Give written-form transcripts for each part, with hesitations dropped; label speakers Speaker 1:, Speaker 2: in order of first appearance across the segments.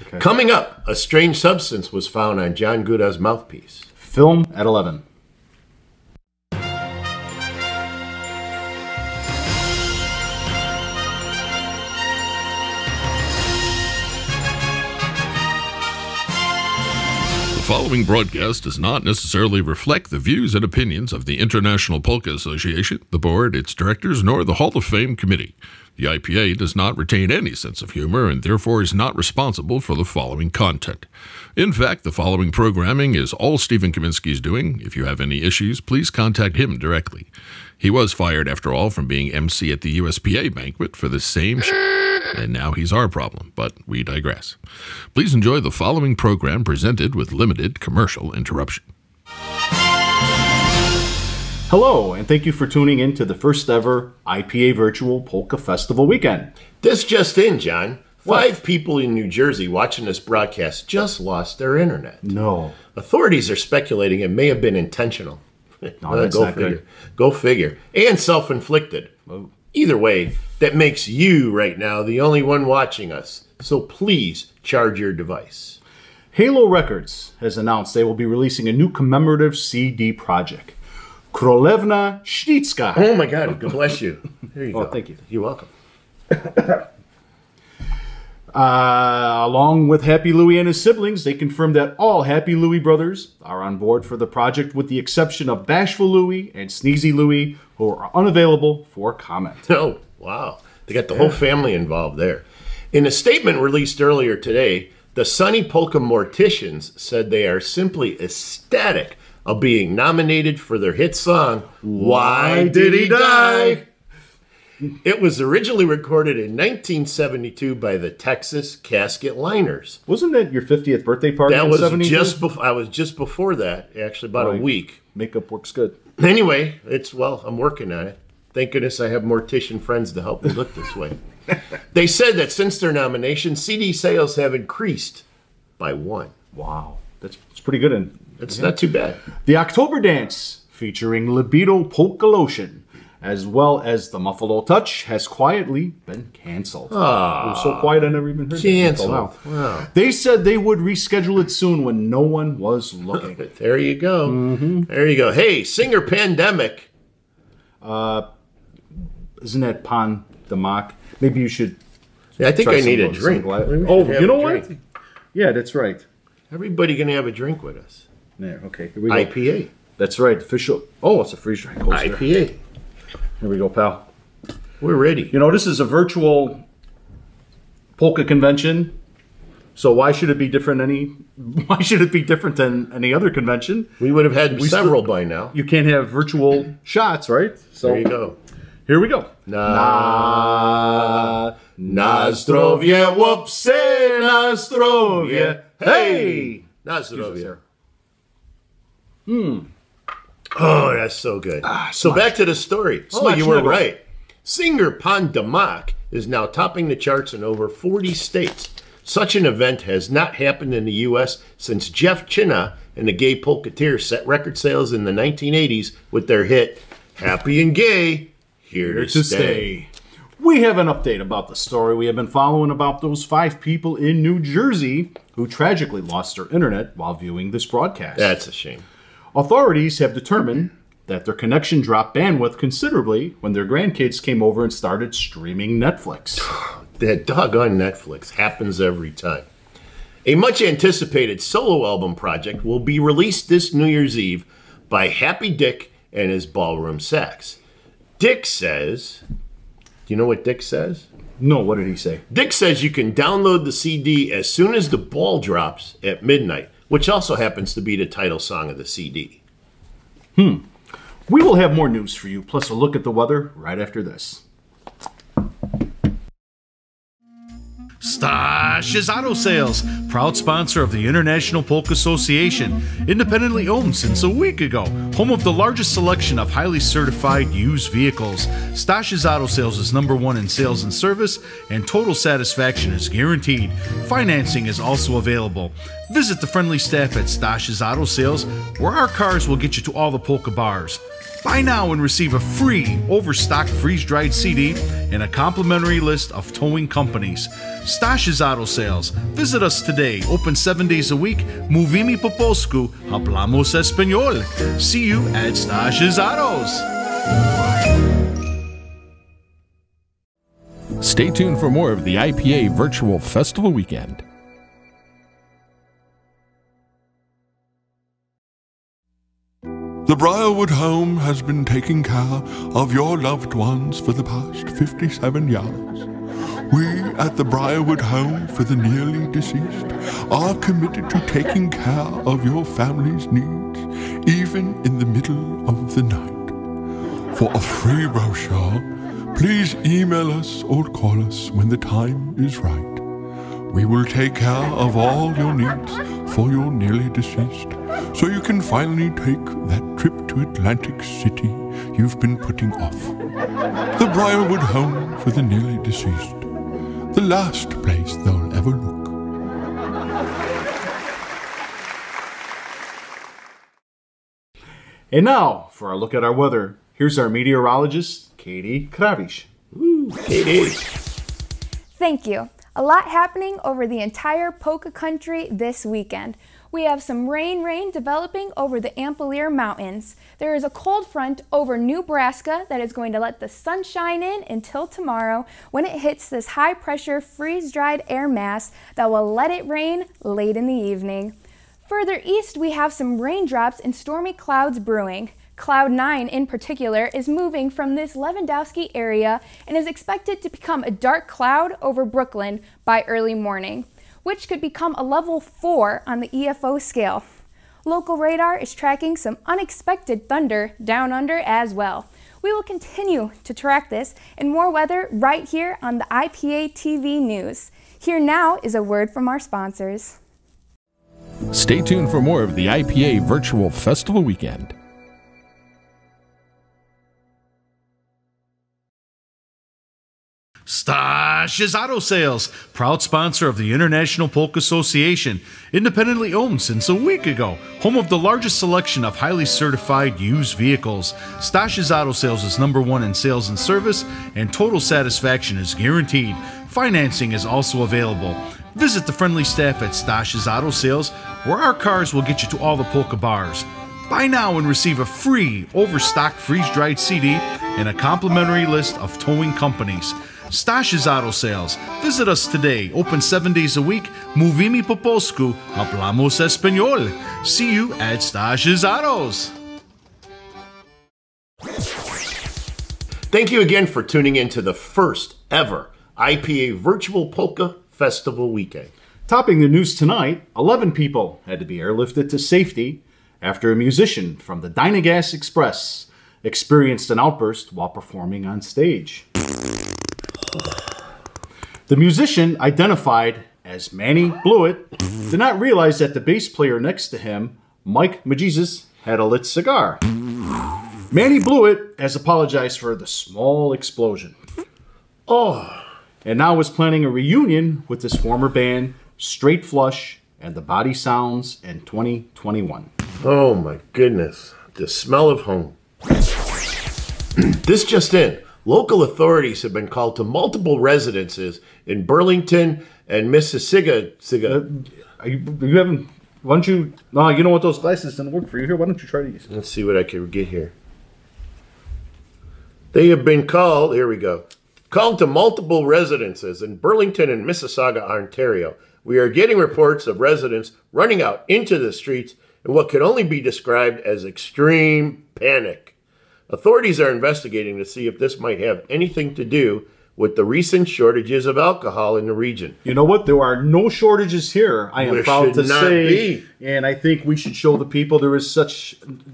Speaker 1: Okay.
Speaker 2: Coming up, a strange substance was found on John Guda's mouthpiece.
Speaker 1: Film at 11.
Speaker 3: The following broadcast does not necessarily reflect the views and opinions of the International Polka Association, the board, its directors, nor the Hall of Fame committee. The IPA does not retain any sense of humor and therefore is not responsible for the following content. In fact, the following programming is all Stephen Kaminsky's doing. If you have any issues, please contact him directly. He was fired, after all, from being MC at the USPA banquet for the same and now he's our problem, but we digress. Please enjoy the following program presented with limited commercial interruption.
Speaker 1: Hello, and thank you for tuning in to the first ever IPA Virtual Polka Festival weekend.
Speaker 2: This just in, John. 5 people in New Jersey watching this broadcast just lost their internet.
Speaker 1: No.
Speaker 2: Authorities are speculating it may have been intentional.
Speaker 1: No, that's not good.
Speaker 2: Go figure. And self-inflicted.
Speaker 1: Oh.
Speaker 2: Either way, that makes you right now the only one watching us. So please charge your device.
Speaker 1: Halo Records has announced they will be releasing a new commemorative CD project. Królewna Ślicka.
Speaker 2: Oh my God, God bless you. There you go.
Speaker 1: Thank you.
Speaker 2: You're welcome.
Speaker 1: Along with Happy Louie and his siblings, they confirmed that all Happy Louie brothers are on board for the project, with the exception of Bashful Louie and Sneezy Louie, who are unavailable for comment.
Speaker 2: Oh, wow. They got the whole family involved there. In a statement released earlier today, the Sunny Polka Morticians said they are simply ecstatic of being nominated for their hit song, Why Did He Die? It was originally recorded in 1972 by the Texas Casket Liners.
Speaker 1: Wasn't that your 50th birthday party?
Speaker 2: That
Speaker 1: in
Speaker 2: was
Speaker 1: 72?
Speaker 2: just before. I was just before that, actually, about a week.
Speaker 1: Makeup works good.
Speaker 2: Anyway, I'm working on it. Thank goodness I have mortician friends to help me look this way. They said that since their nomination, CD sales have increased by 1.
Speaker 1: Wow, that's pretty good. And
Speaker 2: it's not too bad.
Speaker 1: The October Dance, featuring Libido Polka Lotion, as well as the Muffalo Touch, has quietly been canceled. It was so quiet I never even heard it until now.
Speaker 2: Wow.
Speaker 1: They said they would reschedule it soon when no one was looking.
Speaker 2: There you go. Mm-hmm. There you go. Hey, singer Pandemic.
Speaker 1: Isn't that Pandemic? Maybe you should.
Speaker 2: Yeah, I think I need a drink.
Speaker 1: Oh, you know what? Yeah, that's right.
Speaker 2: Everybody gonna have a drink with us.
Speaker 1: There. Okay. Here we go.
Speaker 2: IPA.
Speaker 1: That's right. Official. Oh, it's a freeze drink.
Speaker 2: IPA.
Speaker 1: Here we go, pal.
Speaker 2: We're ready.
Speaker 1: You know, this is a virtual polka convention, so why should it be different than any other convention?
Speaker 2: We would have had several by now.
Speaker 1: You can't have virtual shots, right? So
Speaker 2: there you go.
Speaker 1: Here we go.
Speaker 2: Na zdrowie, łopsy, na zdrowie. Hey! Na zdrowie. Oh, that's so good. So back to the story. Oh, you were right. Singer Pandemic is now topping the charts in over 40 states. Such an event has not happened in the U.S. since Jeff Chinna and the Gay Polketeers set record sales in the 1980s with their hit, Happy and Gay, Here to Stay.
Speaker 1: We have an update about the story we have been following about those 5 people in New Jersey who tragically lost their internet while viewing this broadcast.
Speaker 2: That's a shame.
Speaker 1: Authorities have determined that their connection dropped bandwidth considerably when their grandkids came over and started streaming Netflix.
Speaker 2: That doggone Netflix happens every time. A much anticipated solo album project will be released this New Year's Eve by Happy Dick and his Ballroom Sax. Dick says, do you know what Dick says?
Speaker 1: No, what did he say? Dick
Speaker 2: says you can download the CD as soon as the ball drops at midnight, which also happens to be the title song of the CD.
Speaker 1: We will have more news for you, plus a look at the weather right after this.
Speaker 4: Stash's Auto Sales, proud sponsor of the International Polka Association, independently owned since a week ago, home of the largest selection of highly certified used vehicles. Stash's Auto Sales is #1 in sales and service, and total satisfaction is guaranteed. Financing is also available. Visit the friendly staff at Stash's Auto Sales, where our cars will get you to all the polka bars. Buy now and receive a free overstock freeze-dried CD and a complimentary list of towing companies. Stash's Auto Sales. Visit us today. Open 7 days a week. Mówimy po polsku. Hablamos español. See you at Stash's Autos.
Speaker 3: Stay tuned for more of the IPA Virtual Festival Weekend.
Speaker 5: The Briarwood home has been taking care of your loved ones for the past 57 years. We at the Briarwood home for the nearly deceased are committed to taking care of your family's needs, even in the middle of the night. For a free brochure, please email us or call us when the time is right. We will take care of all your needs for your nearly deceased, so you can finally take that trip to Atlantic City you've been putting off. The Briarwood home for the nearly deceased, the last place they'll ever look.
Speaker 1: And now, for our look at our weather, here's our meteorologist, Katie Kravish.
Speaker 2: Katie.
Speaker 6: Thank you. A lot happening over the entire Polka country this weekend. We have some rain developing over the Ampelier Mountains. There is a cold front over Nebraska that is going to let the sunshine in until tomorrow when it hits this high-pressure freeze-dried air mass that will let it rain late in the evening. Further east, we have some raindrops and stormy clouds brewing. Cloud 9 in particular is moving from this Lewandowski area and is expected to become a dark cloud over Brooklyn by early morning, which could become a level 4 on the EFO scale. Local radar is tracking some unexpected thunder down under as well. We will continue to track this and more weather right here on the IPA TV News. Here now is a word from our sponsors.
Speaker 3: Stay tuned for more of the IPA Virtual Festival Weekend.
Speaker 4: Stash's Auto Sales, proud sponsor of the International Polka Association, independently owned since a week ago, home of the largest selection of highly certified used vehicles. Stash's Auto Sales is #1 in sales and service, and total satisfaction is guaranteed. Financing is also available. Visit the friendly staff at Stash's Auto Sales, where our cars will get you to all the polka bars. Buy now and receive a free overstock freeze-dried CD and a complimentary list of towing companies. Stash's Auto Sales. Visit us today. Open 7 days a week. Mówimy po polsku. Hablamos español. See you at Stash's Autos.
Speaker 2: Thank you again for tuning in to the first ever IPA Virtual Polka Festival Weekend.
Speaker 1: Topping the news tonight, 11 people had to be airlifted to safety after a musician from the Dynagas Express experienced an outburst while performing on stage. The musician, identified as Manny Blewett, did not realize that the bass player next to him, Mike Majesus, had a lit cigar. Manny Blewett has apologized for the small explosion. And now is planning a reunion with his former band, Straight Flush, and the Body Sounds in 2021.
Speaker 2: Oh my goodness. The smell of home. This just in. Local authorities have been called to multiple residences in Burlington and Mississauga.
Speaker 1: You haven't... Why don't you... No, you know what? Those glasses didn't work for you. Here, why don't you try these?
Speaker 2: Let's see what I can get here. They have been called... Here we go. Called to multiple residences in Burlington and Mississauga, Ontario. We are getting reports of residents running out into the streets in what can only be described as extreme panic. Authorities are investigating to see if this might have anything to do with the recent shortages of alcohol in the region.
Speaker 1: You know what? There are no shortages here. I am proud to say,
Speaker 2: be.
Speaker 1: And I think we should show the people there is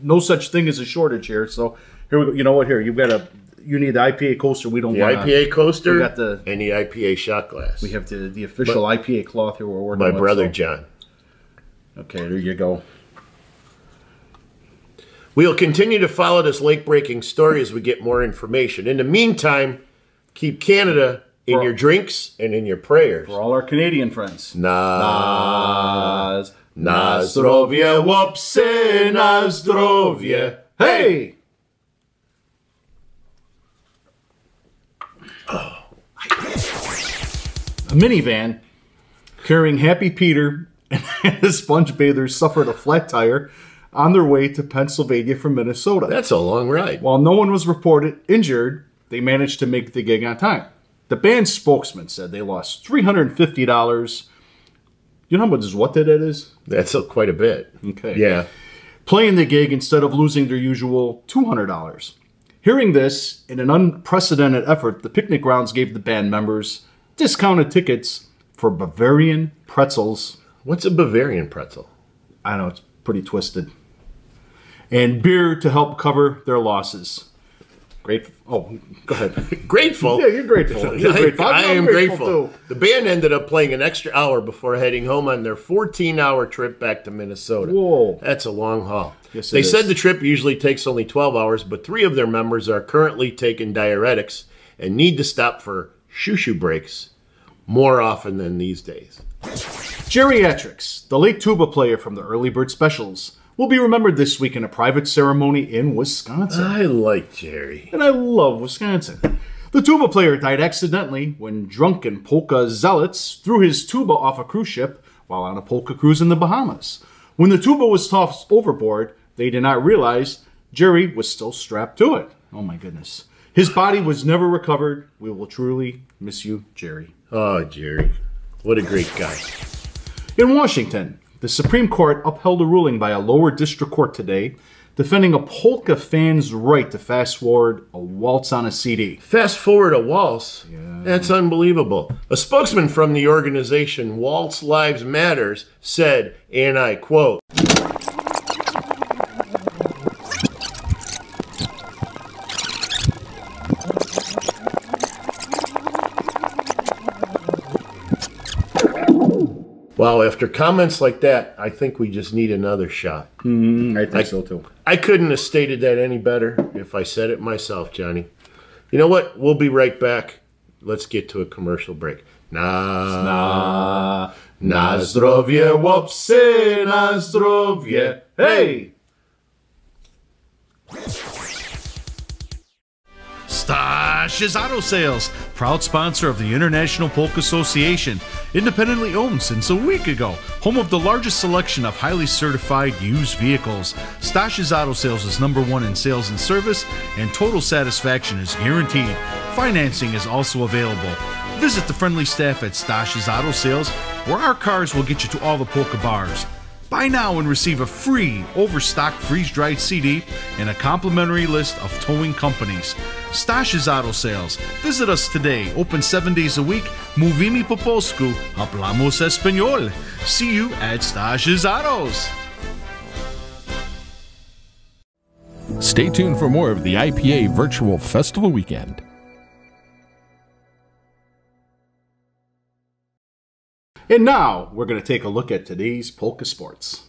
Speaker 1: no such thing as a shortage here. So here we go. You know what? Here you need the IPA coaster. We don't
Speaker 2: the
Speaker 1: want
Speaker 2: IPA coaster.
Speaker 1: We got the
Speaker 2: and the IPA shot glass.
Speaker 1: We have the official IPA cloth here. We're working.
Speaker 2: My brother John.
Speaker 1: Okay, there you go.
Speaker 2: We'll continue to follow this late-breaking story as we get more information. In the meantime, keep Canada in your drinks and in your prayers.
Speaker 1: For all our Canadian friends.
Speaker 2: Na zdrowie, łopsy, na zdrowie. Hey!
Speaker 1: A minivan carrying Happy Peter and the Sponge Bathers suffered a flat tire on their way to Pennsylvania from Minnesota.
Speaker 2: That's a long ride.
Speaker 1: While no one was reported injured, they managed to make the gig on time. The band's spokesman said they lost $350. You know how much is what that is?
Speaker 2: That's quite a bit.
Speaker 1: Okay.
Speaker 2: Yeah.
Speaker 1: Playing the gig instead of losing their usual $200. Hearing this, in an unprecedented effort, the picnic grounds gave the band members discounted tickets for Bavarian pretzels.
Speaker 2: What's a Bavarian pretzel?
Speaker 1: I know, it's pretty twisted. And beer to help cover their losses. Grateful. Oh, go ahead.
Speaker 2: Grateful?
Speaker 1: Yeah, you're grateful. You're grateful.
Speaker 2: I am grateful.
Speaker 1: Too.
Speaker 2: The band ended up playing an extra hour before heading home on their 14-hour trip back to Minnesota.
Speaker 1: Whoa.
Speaker 2: That's a long haul.
Speaker 1: Yes,
Speaker 2: they
Speaker 1: it
Speaker 2: said
Speaker 1: is.
Speaker 2: the trip usually takes only 12 hours, but 3 of their members are currently taking diuretics and need to stop for shoo-shoo breaks more often than these days.
Speaker 1: Geriatrics, the late tuba player from the Early Bird Specials, will be remembered this week in a private ceremony in Wisconsin.
Speaker 2: I like Jerry.
Speaker 1: And I love Wisconsin. The tuba player died accidentally when drunken polka zealots threw his tuba off a cruise ship while on a polka cruise in the Bahamas. When the tuba was tossed overboard, they did not realize Jerry was still strapped to it. Oh my goodness. His body was never recovered. We will truly miss you, Jerry.
Speaker 2: Oh, Jerry. What a great guy.
Speaker 1: In Washington, the Supreme Court upheld a ruling by a lower district court today defending a polka fan's right to fast forward a waltz on a CD.
Speaker 2: Fast forward a waltz? Yeah. That's unbelievable. A spokesman from the organization Waltz Lives Matters said, and I quote, wow, after comments like that, I think we just need another shot.
Speaker 1: I think so too.
Speaker 2: I couldn't have stated that any better if I said it myself, Johnny. You know what? We'll be right back. Let's get to a commercial break. Na zdrowie, łopsy, na zdrowie. Hey!
Speaker 4: Stash's Auto Sales, proud sponsor of the International Polka Association, independently owned since a week ago, home of the largest selection of highly certified used vehicles. Stash's Auto Sales is #1 in sales and service, and total satisfaction is guaranteed. Financing is also available. Visit the friendly staff at Stash's Auto Sales, where our cars will get you to all the polka bars. Buy now and receive a free overstocked freeze-dried CD and a complimentary list of towing companies. Stash's Auto Sales. Visit us today. Open 7 days a week. Mówimy po polsku. Hablamos español. See you at Stash's Autos.
Speaker 3: Stay tuned for more of the IPA Virtual Festival Weekend.
Speaker 1: And now, we're going to take a look at today's polka sports.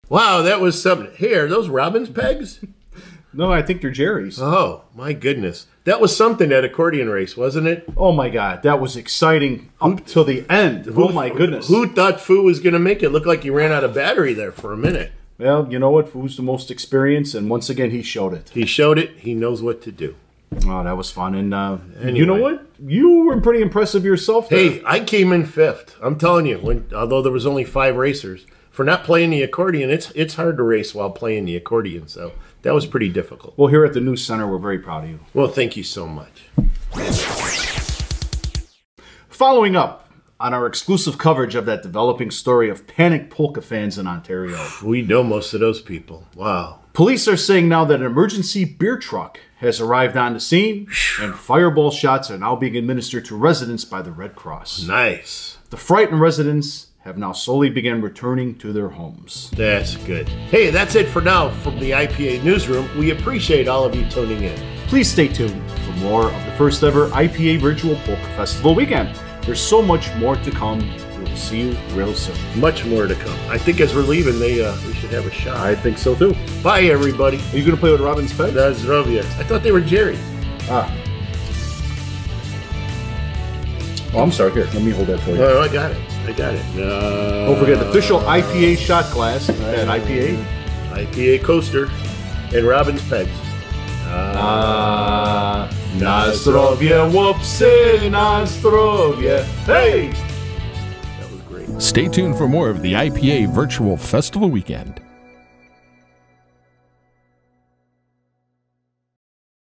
Speaker 2: Wow, that was something. Here, those Robbins pegs?
Speaker 1: No, I think they're Jerry's.
Speaker 2: Oh, my goodness. That was something, that accordion race, wasn't it?
Speaker 1: Oh my God, that was exciting up till the end. Oh my goodness.
Speaker 2: Who thought Fu was going to make it? Looked like he ran out of battery there for a minute.
Speaker 1: Well, you know what? Fu's the most experienced, and once again, he showed it.
Speaker 2: He showed it. He knows what to do.
Speaker 1: Oh, that was fun. And
Speaker 2: Anyway.
Speaker 1: You know what? You were pretty impressive yourself there.
Speaker 2: Hey, I came in 5th. I'm telling you, although there was only 5 racers, for not playing the accordion, it's hard to race while playing the accordion. So that was pretty difficult.
Speaker 1: Well, here at the News Center, we're very proud of you.
Speaker 2: Well, thank you so much.
Speaker 1: Following up on our exclusive coverage of that developing story of panicked polka fans in Ontario.
Speaker 2: We know most of those people. Wow.
Speaker 1: Police are saying now that an emergency beer truck has arrived on the scene, and fireball shots are now being administered to residents by the Red Cross.
Speaker 2: Nice.
Speaker 1: The frightened residents have now slowly begun returning to their homes.
Speaker 2: That's good. Hey, that's it for now from the IPA Newsroom. We appreciate all of you tuning in.
Speaker 1: Please stay tuned for more of the first ever IPA Virtual Polka Festival weekend. There's so much more to come. We will see you real soon.
Speaker 2: Much more to come. I think as we're leaving, we should have a shot.
Speaker 1: I think so too.
Speaker 2: Bye, everybody.
Speaker 1: Are you going to play with Robin's pegs?
Speaker 2: That's Zdrovia. I thought they were Jerry's.
Speaker 1: Ah. Oh, I'm sorry. Here, let me hold that for you.
Speaker 2: Oh, I got it.
Speaker 1: Don't forget official IPA shot glass at IPA.
Speaker 2: IPA coaster and Robin's pegs.
Speaker 1: Na zdrowie, whoopsie, na zdrowie. Hey!
Speaker 2: That was great.
Speaker 3: Stay tuned for more of the IPA Virtual Festival Weekend.